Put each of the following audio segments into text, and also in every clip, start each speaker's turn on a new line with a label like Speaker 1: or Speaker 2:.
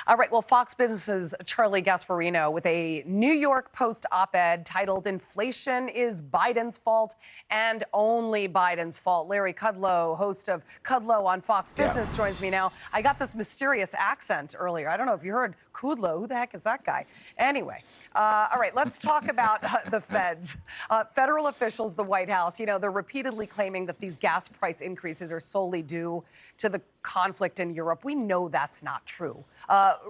Speaker 1: All right, well, Fox Business's Charlie Gasparino with a New York Post op-ed titled "Inflation is Biden's Fault and Only Biden's Fault." Larry Kudlow, host of Kudlow on Fox Business, joins me now. I got this mysterious accent earlier. I don't know if you heard Kudlow. Who the heck is that guy? Anyway, all right, let's talk about the feds. Federal officials, the White House, they're repeatedly claiming that these gas price increases are solely due to the conflict in Europe. We know that's not true.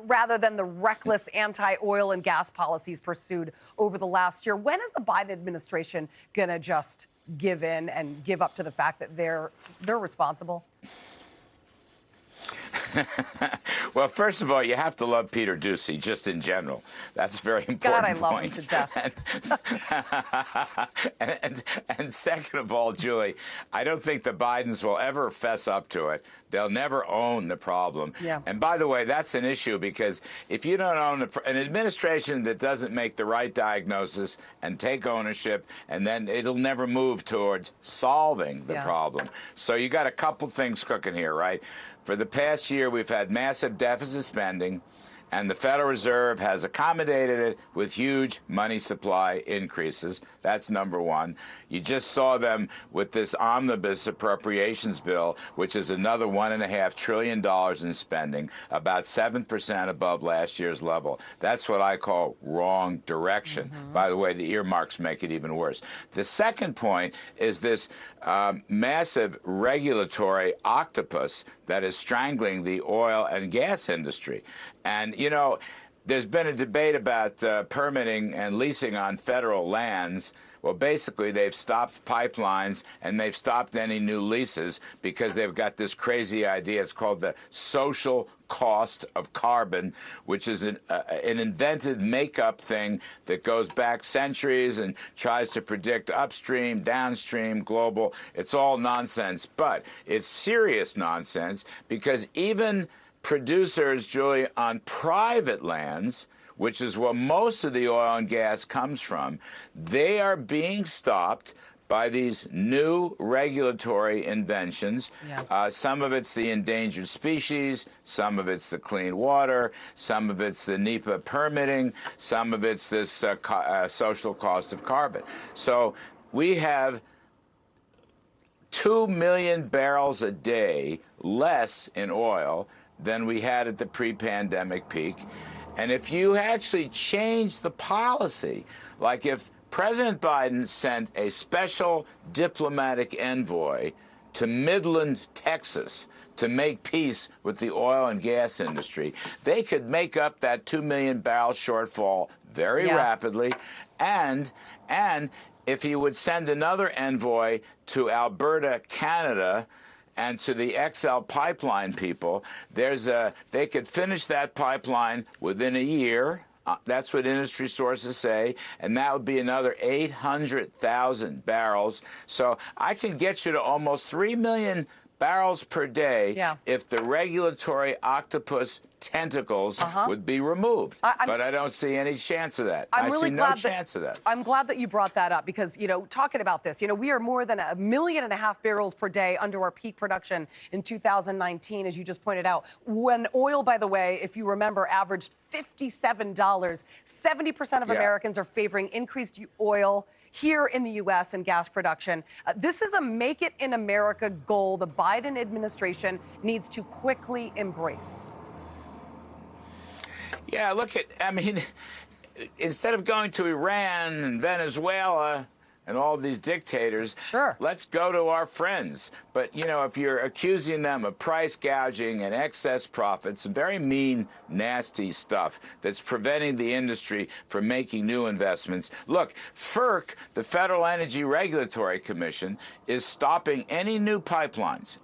Speaker 1: Rather than the reckless anti-oil and gas policies pursued over the last year, when is the Biden administration going to just give in and give up to the fact that they're responsible?
Speaker 2: Well, first of all, you have to love Peter Doocy, just in general. That's a very important
Speaker 1: God, I
Speaker 2: point.
Speaker 1: love him to
Speaker 2: death. And second of all, Julie, I don't think the Bidens will ever fess up to it. They'll never own the problem.
Speaker 1: Yeah.
Speaker 2: And by the way, that's an issue because if you don't own an administration that doesn't make the right diagnosis and take ownership, and then it'll never move towards solving the problem. So you got a couple things cooking here, right? For the past year, we've had massive deficit spending, and the Federal Reserve has accommodated it with huge money supply increases. That's number one. You just saw them with this omnibus appropriations bill, which is another $1.5 trillion in spending, about 7% above last year's level. That's what I call wrong direction. By the way, the earmarks make it even worse. The second point is this massive regulatory octopus that is strangling the oil and gas industry. And, there's been a debate about permitting and leasing on federal lands. Well, basically, they've stopped pipelines and they've stopped any new leases because they've got this crazy idea. It's called the social cost of carbon, which is an invented make-up thing that goes back centuries and tries to predict upstream, downstream, global. It's all nonsense, but it's serious nonsense because even producers, Julie, on private lands, which is where most of the oil and gas comes from, they are being stopped by these new regulatory inventions. Some of it's the endangered species, some of it's the clean water, some of it's the NEPA permitting, some of it's this social cost of carbon. So we have 2 million barrels a day less in oil than we had at the pre-pandemic peak. And if you actually change the policy, like if President Biden sent a special diplomatic envoy to Midland, Texas, to make peace with the oil and gas industry, they could make up that 2 million barrel shortfall very rapidly. And if he would send another envoy to Alberta, Canada, and to the XL pipeline people, they could finish that pipeline within a year. That's what industry sources say, and that would be another 800,000 barrels. So I can get you to almost 3 million barrels per day if the regulatory octopus tentacles would be removed. But I don't see any chance of that. I see no chance of that.
Speaker 1: I'm glad that you brought that up because, talking about this, we are more than 1.5 million barrels per day under our peak production in 2019, as you just pointed out. When oil, by the way, if you remember, averaged $57, 70% of Americans are favoring increased oil here in the U.S. and gas production. This is a Make It in America goal the Biden administration needs to quickly embrace.
Speaker 2: Yeah, instead of going to Iran and Venezuela and all these dictators, let's go to our friends. But, if you're accusing them of price gouging and excess profits, very mean, nasty stuff that's preventing the industry from making new investments. Look, FERC, the Federal Energy Regulatory Commission, is stopping any new pipelines,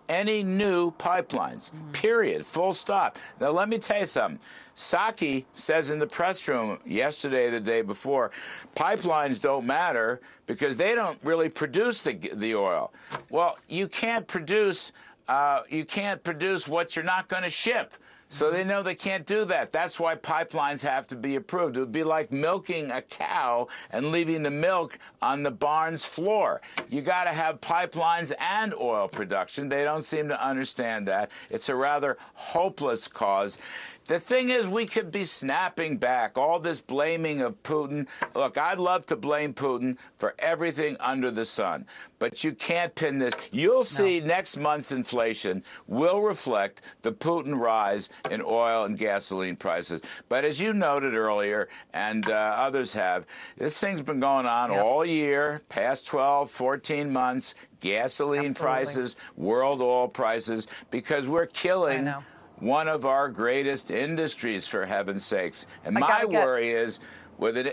Speaker 2: period, full stop. Now, let me tell you something. Psaki says in the press room yesterday, the day before, pipelines don't matter because they don't really produce the oil. Well, you can't produce what you're not going to ship. So they know they can't do that. That's why pipelines have to be approved. It would be like milking a cow and leaving the milk on the barn's floor. You got to have pipelines and oil production. They don't seem to understand that. It's a rather hopeless cause. The thing is, we could be snapping back. All this blaming of Putin. Look, I'd love to blame Putin for everything under the sun, but you can't pin this. You'll see next month's inflation will reflect the Putin rise in oil and gasoline prices. But as you noted earlier, and others have, this thing's been going on all year, past 12, 14 months, gasoline prices, world oil prices, because we're killing one of our greatest industries, for heaven's sakes. And my worry is, with an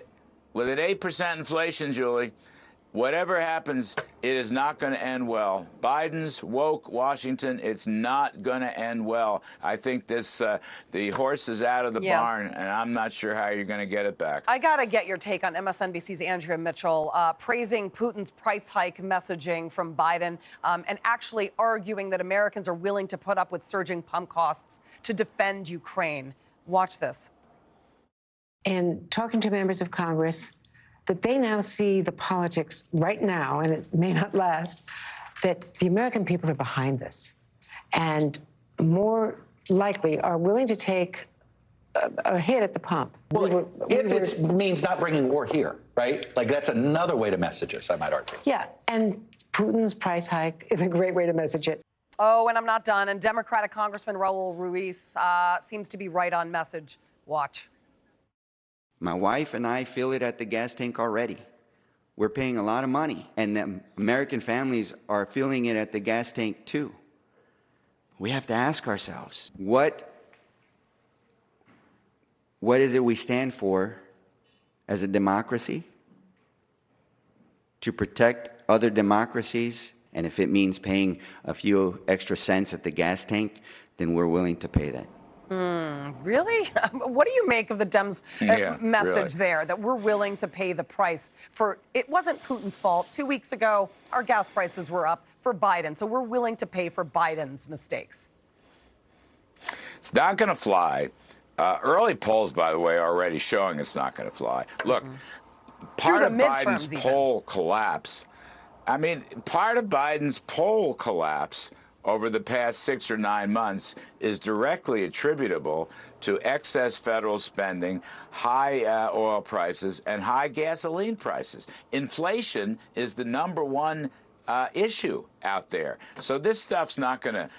Speaker 2: 8% inflation, Julie, whatever happens, it is not going to end well. Biden's woke Washington, it's not going to end well. I think this the horse is out of the barn, and I'm not sure how you're going to get it back.
Speaker 1: I got to get your take on MSNBC's Andrea Mitchell praising Putin's price hike messaging from Biden and actually arguing that Americans are willing to put up with surging pump costs to defend Ukraine. Watch this.
Speaker 3: And talking to members of Congress, that they now see the politics right now, and it may not last, that the American people are behind this and more likely are willing to take a hit at the pump.
Speaker 4: Well, if it means not bringing war here, right? Like, that's another way to message us, I might argue.
Speaker 3: Yeah, and Putin's price hike is a great way to message it.
Speaker 1: Oh, and I'm not done. And Democratic Congressman Raul Ruiz seems to be right on message. Watch.
Speaker 5: My wife and I feel it at the gas tank already. We're paying a lot of money, and American families are feeling it at the gas tank too. We have to ask ourselves, what is it we stand for as a democracy? To protect other democracies, and if it means paying a few extra cents at the gas tank, then we're willing to pay that.
Speaker 1: Really? What do you make of the Dems' message there, that we're willing to pay the price for, it wasn't Putin's fault. 2 weeks ago, our gas prices were up for Biden, so we're willing to pay for Biden's mistakes.
Speaker 2: It's not going to fly. Early polls, by the way, are already showing it's not going to fly. Look, part of Biden's poll collapse, part of Biden's poll collapse over the past 6 or 9 months is directly attributable to excess federal spending, high oil prices, and high gasoline prices. Inflation is the #1 issue out there. So this stuff's not gonna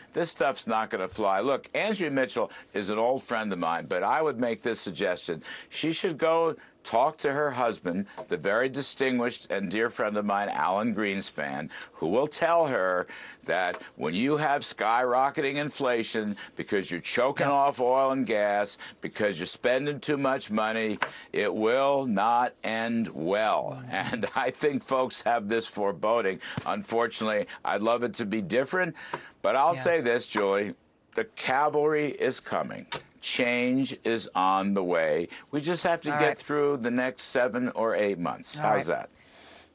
Speaker 2: fly. Look, Andrea Mitchell is an old friend of mine, but I would make this suggestion. She should go talk to her husband, the very distinguished and dear friend of mine, Alan Greenspan, who will tell her that when you have skyrocketing inflation because you're choking off oil and gas, because you're spending too much money, it will not end well. And I think folks have this foreboding. Unfortunately, I'd love it to be different, but I'll say this, Julie, the cavalry is coming. Change is on the way. We just have to get through the next 7 or 8 months. How's that?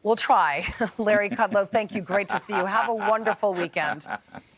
Speaker 1: We'll try. Larry Kudlow, thank you. Great to see you. Have a wonderful weekend.